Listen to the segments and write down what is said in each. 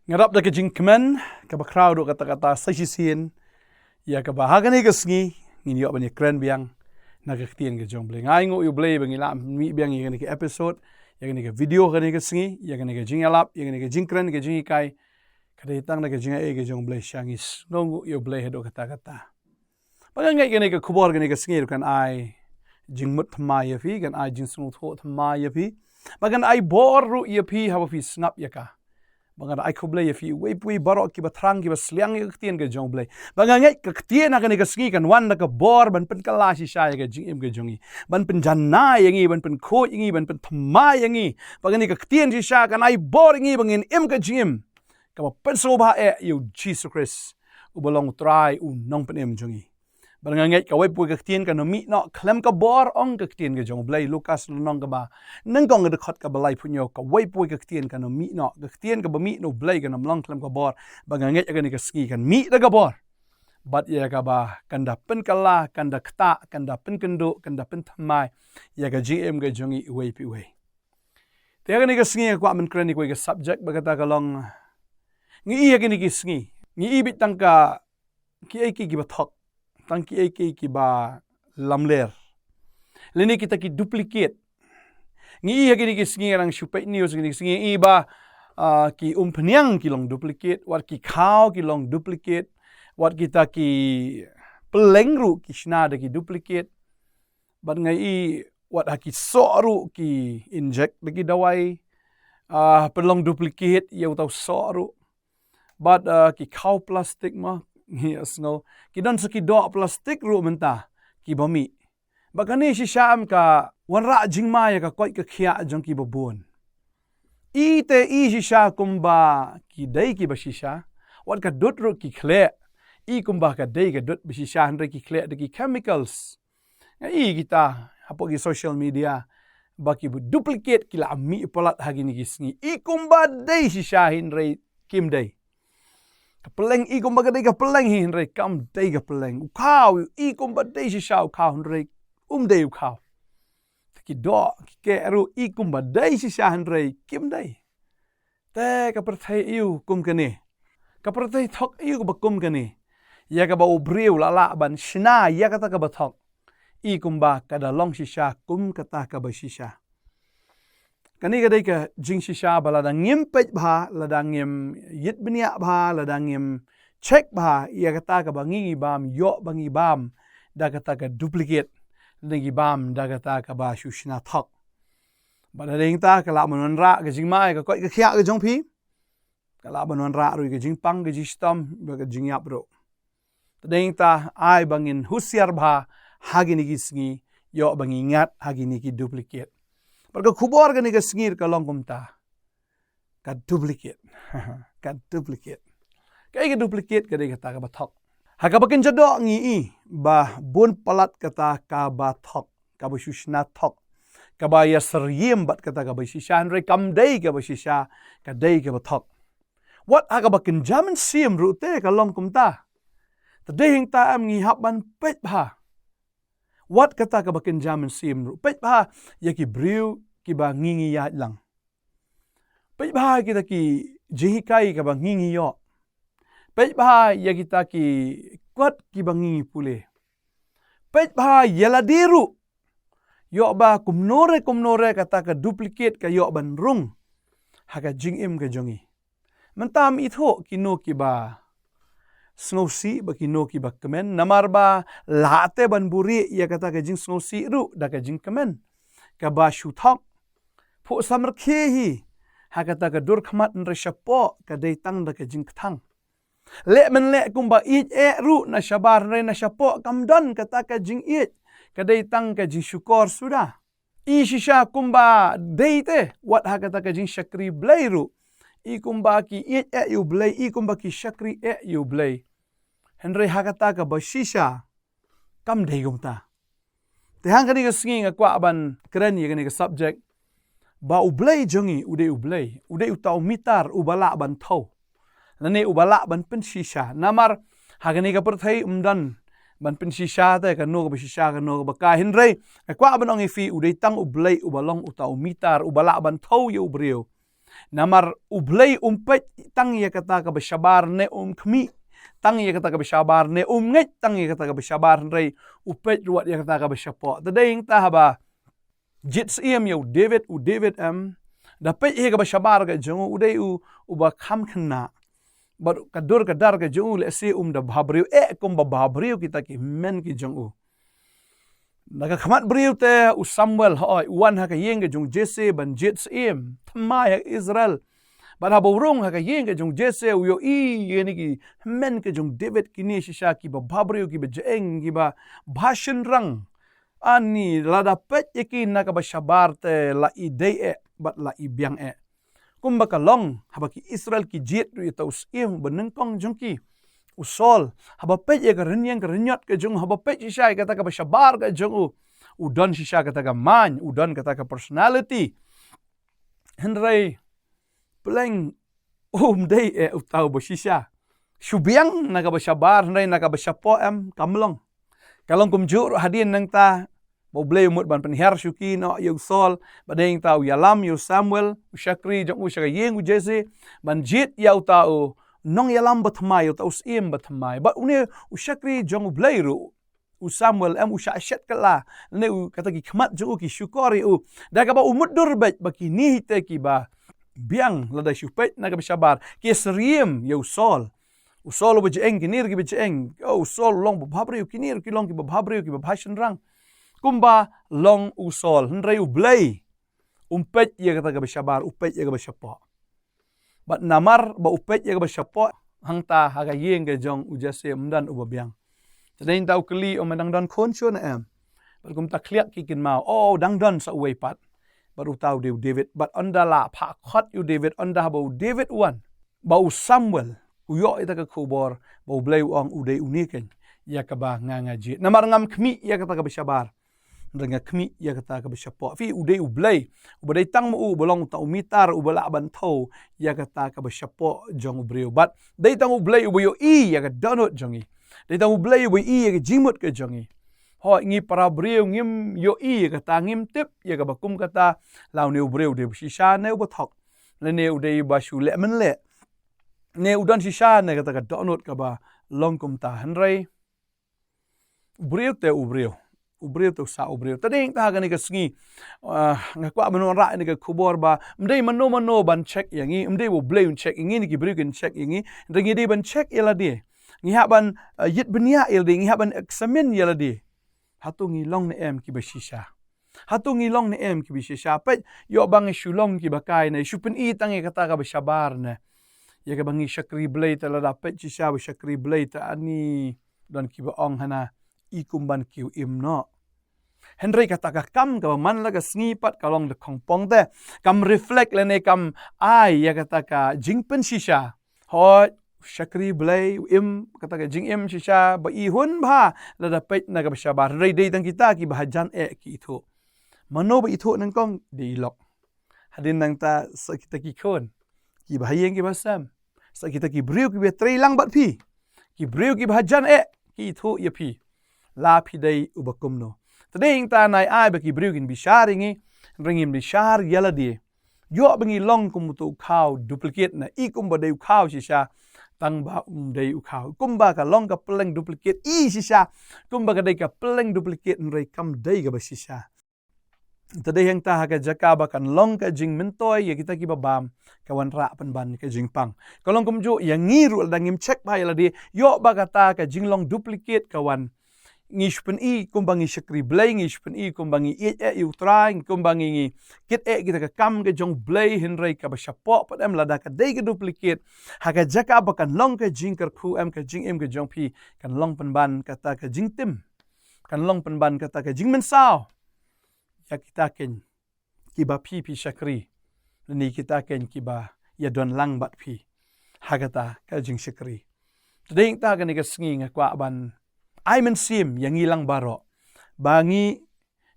Ngarap da kajing kemen ka crowd kata-kata sajisin ya ka bahagani kasngi ngin yo bani kren biang nagaktian ke jong bleng ai ngo yu blay bangi la mi biang ngani ke episode ya ngani ke video ngani kasngi ya ngani ke jing alap ya ngani ke jing kren ke jing kai kada itang na ke jing ke jong blay shangis ngo yu blay hedo kata-kata pangai ngani ke khubor ngani ke sngi kan ai jing mut thma ya fi kan ai jing snu tho thma ya fi bagan ai bor ru ya fi ha fi snap ya ka Bangan ai kublay fi wei barok ki batrang ki basliang ki tien ke jong blay. Bangan ngai ke tien na ke ski kan wan na ke bor ban pen kala si sha ke jing im ke jongi. Ban pen janna yangi ban pen kho yangi ban pen thma yangi. Bangan ni ke tien si sha kan ai bor yangi bangin im ke jing. Ka pen so ba you Jesus Christ. U bolong try u nong pen im jongi. Bangan ngai ka wei pu ke tien kan no mi no klem ka bor ong ke tien ke jong blay Lukas nong ka ba. Nang gong de khot ka balai punyo ka wei pu ke tien kan no mi no ke tien ka ba mi no blay kan long klem ka bor. Bangan ngai ka ni ka ski kan mi da ka bor. Bat ya ka ba kan da pen kala kan da kta kan da pen kendo kan da pen thamai ya ka gm ke jongi wei pi wei. Te ka ni ka ski ka men kren ni ko ka subject ba ka ta ka long ngi ya ka ni ki ski ngi i bit tang ka ki ai ki ba thok tangki ki ba lamler leni kita ki duplicate ngi ya gini ki singi rang shupai news gini singi i ba ki peniang ki long duplicate wat ki khao ki long duplicate wat kita ki pelengru ki shna de ki duplicate bat ngai i wat ha ki soru ki inject de ki dawai pelong duplicate yau tau soru bat ki khao plastic ma Yes, no. Kidon sa kido plastic ru menta ki bami. Bagani si sham ka wanra jingmaya ka koi ka khia jong ki babun. Ite I si sha kumba ki dai ki basisha. Wat ka dot ru ki khle. I kumba ka dai ka dot basisha andre ki khle de ki chemicals. I kita hapo ki social media baki bu duplicate kila mi polat hagini gisngi. I kumba dai si sha hinre kim dai. Kapeleng I kumba kadai kapeleng hi henry kam dai kapeleng ukau I kumba dai si shau kau henry dai ukau ki do ki keru I kumba dai si sha henry kim dai te kaperthai iu kum kani kaperthai thok iu ba kum kani ya ka ba ubriu la ban shna ya kata ka ba thok I kumba kada long si sha kum kata ka ba si sha Kani kadai ka jing shisha ba ladang ngim pej bha ladang ngim yit bnia bha ladang ngim check bha ya kata ka bangi bam yo bangi bam da kata ka duplicate ngi bam da kata ka ba shushna thok ba ding ta ka la mon ra ka jing mai ka koi ka khia ka jong phi ka la mon ra ru ka jing pang ka ji stom ba ka jing yap ro ding ta ai bangin husiar bha hagini gi sngi yo bangi ngat hagini ki duplicate Perga khubor ka ni ka singir ka long kumta. Ka duplicate. Ka duplicate. Ka duplicate ka di kata ka bathok. Haka bakin jado ngi I ba bun palat kata ka bathok. Ka ba shushna thok. Ka ba yasriyem bat kata ka ba shisha. Henry kam day ka ba shisha. Ka day ka bathok. What haka bakin jaman siyem rute ka long kumta. Tadihing taam ngi haban pet bha. What kata ka bakin jaman siyem ru. Pet bha ya ki briu ki ba ngingi ya lang. Pej bah kita ki jihikai ka ba ngingi yo. Pej bah ya kita ki kuat ki ba ngingi pule. Pej bah yaladiru. Yo ba kumnore kata ka duplicate ka yo ban rung. Haka jingim ka jongi. Mentam itho kino ki ba snowsi ba kino ki ba kemen. Namar ba late ban buri ya kata ka jing snowsi ru da ka jing kemen. Ka ba shuthok. Po samar kehi hakata ka dur khamat nre shapo ka dei tang da ka jing thang le men le kumba I ru na shabar nre na shapo kam don kata ka jing I ka dei tang ka jing shukor suda I shisha kumba dei te wat hakata ka jing shakri blai ru I kumba ki you blai I kumba ki shakri you blai henre hakata ka ba shisha kam dei gumta te hang ka ni ka singi nga kwa ban kren ye ka ni ka subject ba ublay jongi ude utau mitar ubala ban thau lane ubala ban pen shisha namar hagani ka perthai umdan ban pen shisha ta ka no ba shisha ka no ba ka hinrei kwa ban ongi fi ude tang ublay ubalong utau mitar ubala ban thau ye ubreu Namar ublay umpet tang ya kata ka basyabar ne khmi tang ya kata ka basyabar ne ngej tang ya kata ka basyabar rei upet ruat ya kata ka basyapo. Tadeng ta haba jits ya David dapat ka basyabar ka jong udai uba kham khna. Baru kadur kadar ka jong le se da bhabriu kum ba bhabriu kita ki men ki jong naga khamat briu te Samuel hoi wan ha ka yeng ka jong Jesse ban jits Thamai Israel. Ban ha borong ha ka yeng ka jong Jesse yo yeni ki men ka jong David kini shisha ki ba bhabriu ki ba jeng ki ba bhashan rang ani la dapat yakin na ka basyabar te la idei bat la ibiang kumba kalong haba ki Israel ki jit ru ita benengkong jongki usol haba pet ya ka renyat ka jong haba pet shisha kata ka basyabar ka jong udon shisha kata ka man udon kata ka personality henry pleng day utau bo shisha shubiang na ka basyabar henry na ka basyapo kamlong kalong kumjur hadin nang ta Boblay umut ban penher syuki no yu sol badeng tau yalam yu Samuel usyakri jong usyaka yeng Jesse ban jit yau tau nong yalam batmai tau sim batmai ba une usyakri jong ublay ru Samuel usyaset kala ne kata ki khmat jong ki syukori da ka ba umut durbet baki ni te ki ba biang lada syupet na ka basyabar ki seriem yu sol usol bo jeng kinir ki bejeng usol long bo bhabri kinir ki long ki bo bhabri ki bo bhashan rang kumba long usol henry ublay umpet ya kata ka basyabar upet ya ka basyapo bat namar ba upet ya ka basyapo hangta haga yeng ka jong ujase mdan ubabiang tadain tau keli mandang don koncho na bat kum ta kliak kikin mau dang don sa uway pat baru tau David bat ondala pa khot yu David onda ba David wan ba Samuel uyo ita ka khubor ba ublay ong uday uniken ya ka ba ngaji namar ngam khmi ya kata ka basyabar dengan kmi ya kata ka basyapo fi udai ublay ubadai tang mu bolong ta umitar ubala bantau ya kata ka basyapo jong ubriu bat dai tang ublay ubayo ya ka donut jongi dai tang ublay ubayo ya ka jimut ka jongi ho ngi para briu ngim yo ya kata ngim tip ya ka bakum kata law ne ubriu de shisha ne ubathok ne udai bashu le men le ne udan shisha ne kata ka donut ka ba longkum ta henry ubriu te ubriu tu sa ubriu tading ta gani ka sngi ngakwa mano ra ni ka khubor ba mdei mano ban check yangi mdei wo blame check yangi ni ki briu kan check yangi ngi dei ban check yala di ngi haban yit benia yala di ngi haban examine yala di hatu ngi long ne ki bashisha hatu ngi long ne ki bashisha pet yo bang Shillong ki bakai na shupen tangi kata ka basyabar na ya ka bangi syakri blay ta la dapat shisha ba syakri blay ta ani dan ki ba ong hana ikumban kiu imno Henry kata ka kam ka man la ka sngipat kalong de kongpong te kam reflect lene kam ai ya kata ka jingpen shisha hot syakri blay kata ka jing shisha ba ihun ba la dapat na ka basyabar rei dei tang kita ki bahajan ki itu mano ba itu nang kong diilok hadin nang ta sa kita ki kon ki bahayeng ki basam sa kita ki briu ki betrei lang bat pi ki briu ki bahajan ki itu ya pi la pi dei ubakumno tading ta nai ai ba ki briu kin bishar ingi ringim bishar yala di yo bangi long kumutu khau duplicate na ikum ba dei khau shisha tang ba dei khau kumba ka long ka pleng duplicate shisha kumba ka dei ka pleng duplicate nrei kam dei ga ba shisha tading ta ha ka jaka ba kan long ka jing mentoy ya kita ki babam kawan ra ban ka jing pang kalong kumju yang ngiru dangim check ba yala di yo ba kata ka jing long duplicate kawan ngishpen kumbangi syakri blay ngishpen kumbangi utrai kumbangi kit kita ka kam ke jong blay henry ka basyapo padam lada ka dei ka duplicate haga jaka bakan long ka jingker khu ka jing ka jong pi kan long penban kata ka jing tim kan long penban kata ka jing mensau ya kita ken kiba pi syakri ni kita ken kiba ya don lang bat pi haga ta ka jing syakri tading ta ka ni ka sngi ngakwa ban I mensim yang ilang baro bangi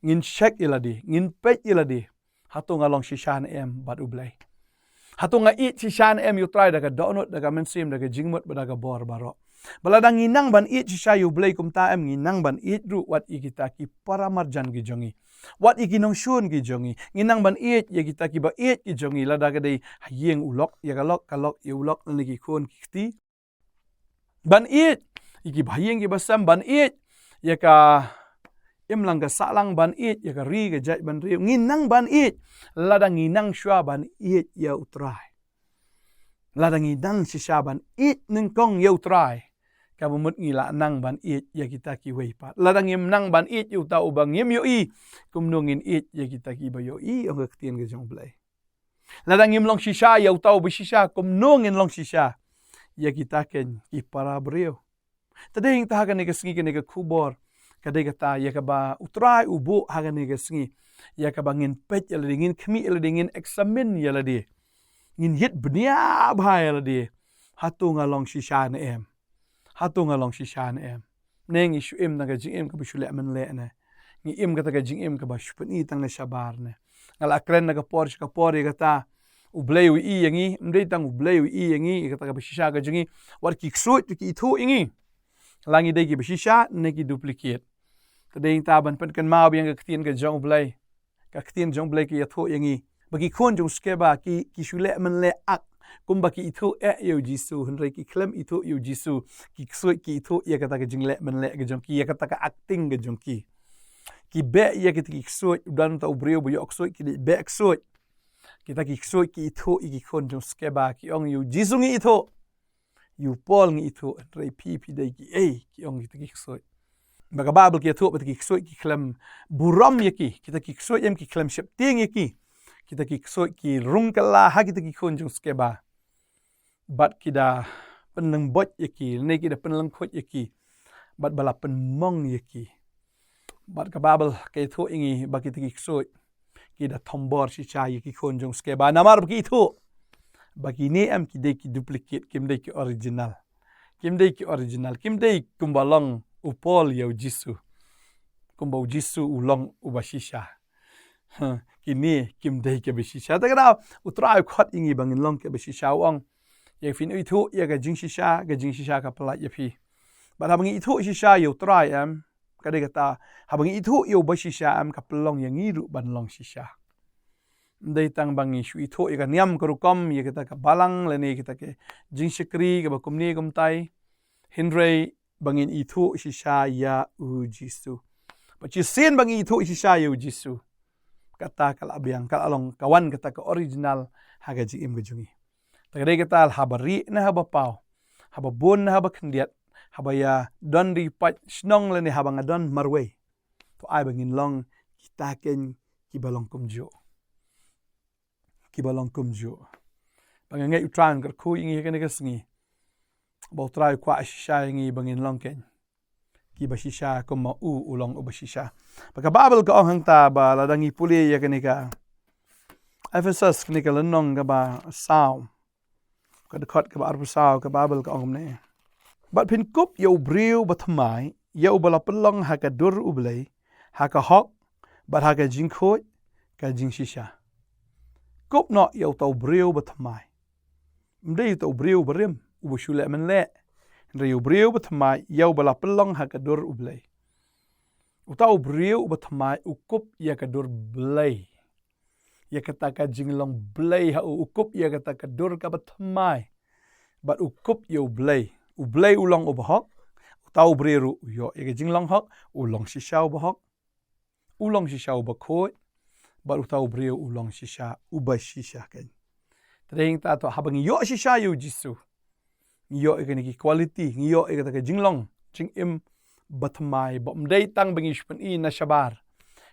ngin check iladi ngin pet iladi hatu ngalong shishan bat ublay hatu nga shishan you try daga donut daga mensim daga jingmut daga bor baro baladang nginang ban shisha ublay kumta nginang ban ru wat ikita ki para marjan gi jongi Wat iki nong shun ki jongi. Nginang ban it ya kita ki ba it ki jongi lada kadai hayeng ulok ya kalok ya ulok lani ki kon ki ti. Ban it iki ba hayeng ki basam ban it ya ka imlang ka salang ban it ya ka ri ka jaj ban ri. Nginang ban it lada nginang shwa ban it ya utrai. Lada nginang shisha ban it nengkong ya utrai. Kabumut ngila nang ban it ya kita ki weipat. Ladang ngim nang ban it yu ta ubang ngim yo i. Kumnungin it ya kita ki ba yo i ang ketien ke jong blai. Ladang ngim long shisha ya utau ba shisha kumnungin long shisha ya kita ken ki para brio. Tadeng ta hagan ke sngi ke khubor. Kadai kata ya ka ba utrai ubu hagan ke sngi. Ya ka ba ngin pet ya ladingin kmi ya ladingin examine ya ladi. Ngin hit bnia ba ya ladi. Hatu ngalong shisha na em. Hatu ngalong shisha na em. Neng isu em naga jing em ka bishule amen le na. Ngi em kata ka jing em ka ba shupani tang na shabar na. Ngala akren naga por shika por kata ublay u i yangi. Mdei tang ublay u i yangi. Kata ka bishisha ka jingi. War ki ksut ki itu yangi. Langi day ki bishisha na ki duplicate. Kadai taban pen kan mau yang ka ktien ka jong ublay. Ka ktien jong ublay ki itu yangi. Bagi kon jong skeba ki shule amen le ak. Kumba ki itu yo jisu henry ki klem itu yo jisu ki ksoi ki itu ya kata ke jingle men le ke jongki ya kata ka acting ke jongki ki be ya kita ki ksoi dan ta ubreu bo yo ksoi ki be ksoi kita ki ksoi ki itu ki kon jong skeba ki ong yo jisu ngi itu yo pol ngi itu henry pp dai ki ki ong kita ki ksoi baga babel ki itu ki ksoi ki klem buram ya ki kita ki ksoi em ki klem shep ting ya ki kita ki ksoi ki rungkala ha kita ki kon jong skeba. Bat kita peneng bot yaki, ne kita peneng kot yaki, bat balap penmong yaki, bat kababel ke itu ingi bagi tiki ksoi, kita tombor si cai yaki konjong skeba namar bagi itu, bagi ni am kita ki duplicate, kim dei ki original, kim dei kumbalong upol yau jisu, kumbau jisu ulong ubashisha, kini kim dei ki bashisha, tak ada utrai kot ingi bangin long ki bashisha wong. Ya fin itu ya ga jing shisha ka pelat ya pi. But habang itu shisha yo try am kadai kata habang itu yo ba shisha am ka pelong yang ngiru ban long shisha. Ndai tang bang isu itu ya ga niam kerukom ya kita ka balang leni kita ke jing shikri ka bakum ni kum tai. Hindrei bangin itu shisha ya ujisu. But sin bang itu shisha ya ujisu. Kata kala biang kala long kawan kata ka original haga jing im gejungi. Tagaday kita habari na haba pao, haba bon na haba kendiat, haba ya don di pat snong leni haba ngadon marway. To ay bangin long kita ken kibalong kumjo. Bangangay utran kerku ingi kene kesengi. Bau try kwa shisha ingi bangin long ken. Kiba shisha kuma ulong ubashisha. Baka babel ka ong hangta ba ladangi puli ya kene ka. Ephesus kene ka lenong ka ba sao. Kadekot ke arbusau ke babel ke ongom ne. Bat pin kup yo briu batmai yo bala pelong haka dur ublei haka hok bat haka jingkhoi ka jing shisha. Kup no yo tau briu batmai. Mdei tau briu berim ubushule men le. Ndre yo briu batmai yo bala pelong haka dur ublei. Utau briu batmai ukup ya ka dur blei. Ya kata ka jinglong blay ha ukup ya kata ka dur ka batmai bat ukup yo blay ulong ubahok tau breru yo ya jinglong hok ulong shisha ubahok ulong shisha ubakoi bat tau breru ulong shisha ubashisha kan tring ta to habang yo shisha yo jisu yo ikani ki quality yo ikata ka jinglong jing im batmai bom dei tang bangi spen I na shabar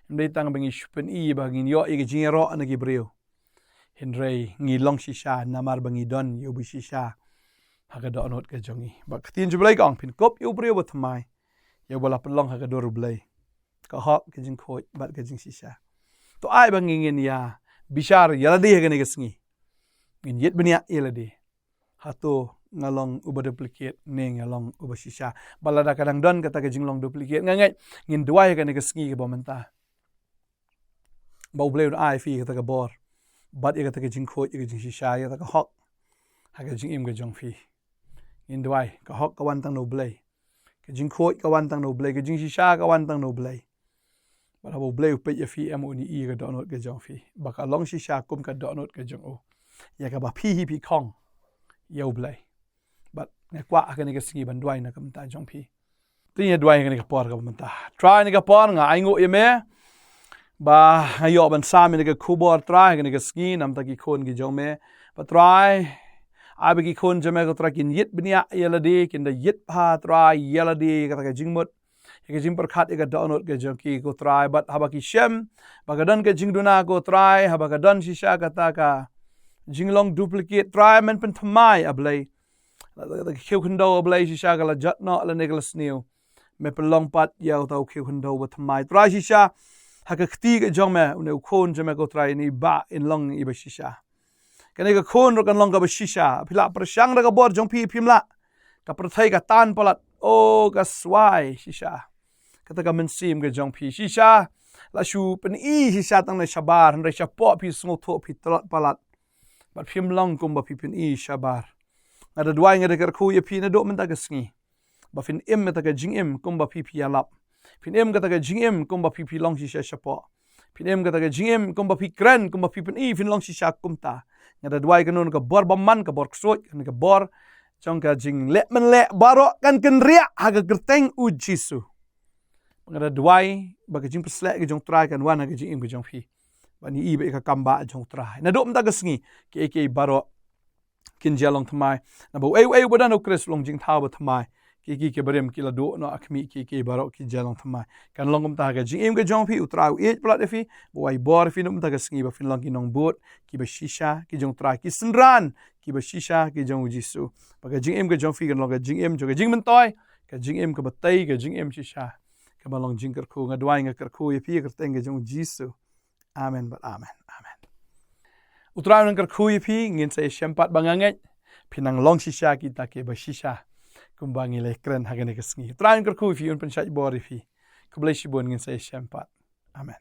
Ndai tang bangi shupen I bangin yo ige jingero na gibreo. Hindrei ngilong shisha namar bangi don yo bishisha. Haga do anot ka jongi. Bak tin jublai kong pin kop yo breo batmai. Yo bala pelong haga do rublai. Ka hok ka jing khoi bat ka jing shisha. To ai bangin ya bishar yaladi haga ne gasngi. Ngin yet bania yaladi. Hato ngalong uba duplicate ne ngalong uba shisha. Balada kadang don kata ka jinglong duplicate ngangai ngin duai ka ne gasngi ka bomenta. Bau bleu ai fi kata ka bor bat ya kata ka jing khoi ka jing shisha ya kata ka hok haga jing im ka jong fi in duai ka hok ka wan tang no blei ka jing khoi ka wan tang no blei ka jing shisha ka wan tang no blei Ba bo bleu pe ya fi emu ni I ka donot ka jong fi. Ba ka long shisha kum ka donot ka jong o. Ya ka ba pi hi pi kong. Ya blai. But ne kwa ka ni ka singi ban dwai na kam ta jong pi. Ti ya dwai ka ni ka por ka ban ta. Try ni ka por nga ai ngo ye me. Ba ayo ban sa mi ni ka khubor try ka ni ka singi nam ta ki khon ki jong me. Ba try ai ba ki khon jame ka try kin yit bnia yela de kin da yit pa try yela de ka ka jingmut. Ika jing perkat ika download ke jong ki ko try but haba ki shem bagadan ke jing duna ko try haba gadan shisha kata ka jing long duplicate try men pen thamai ablay the khiu khndo ablay shisha kala jat no la neglas new me pen long pat yaw tau khiu khndo ba thamai try shisha haka khti ke jong me une khon jame ko try ni ba in long i ba shisha kane ka khon ro kan long ka ba shisha phila prashang ra ka bor jong pi phimla ka prathai ka tan palat o ka swai shisha kata ka mensim ke jong pi shisha la shu pen I shisha tang na shabar han resha po pi sngo tho pi trot palat bat phim long kum ba pi pen I shabar ngada dwai ngada ker khu ye pi na do men ta ka sngi ba fin im ta ka jing im kum ba pi alap fin im kata ka jing im kum ba pi long shisha shapo fin im kata ka jing im kum ba pi kren kum ba pi pen I fin long shisha kum ta ngada dwai ka non ka bor ba man ka bor ksoi ka bor jong ka jing le men le baro kan ken ria haga gerteng u jisu ngada dwai ba ka jing persle ke jong try kan wan ka jing im ke jong phi ba ni I ba ka kamba jong try na do mta ka sngi ke baro kin jalong thamai na bo ei bodan o kres long jing thau ba thamai ke barem ki la do no akmi ke baro ki jalong thamai kan long mta ka jing im ke jong phi utrau e plat fi bo ai bor fi no mta ka sngi ba fin long ki nong bot ki ba shisha ki jong try ki sinran ki ba shisha ki jong jisu ba ka jing im ke jong phi kan long ka jing im jo ka jing men toy ka jing im ka ba tai ka jing im shisha kamalong jing kerku ngadwai nga kerku ye pi kerteng jong jisu amen but amen utraw ng kerku ye pi ngin sa syempat banganget pinang long shisha kita ke ba shisha kumbangi le kren hagane kesngi utraw ng kerku fi un pensat bor fi kublai shibon ngin sa syempat amen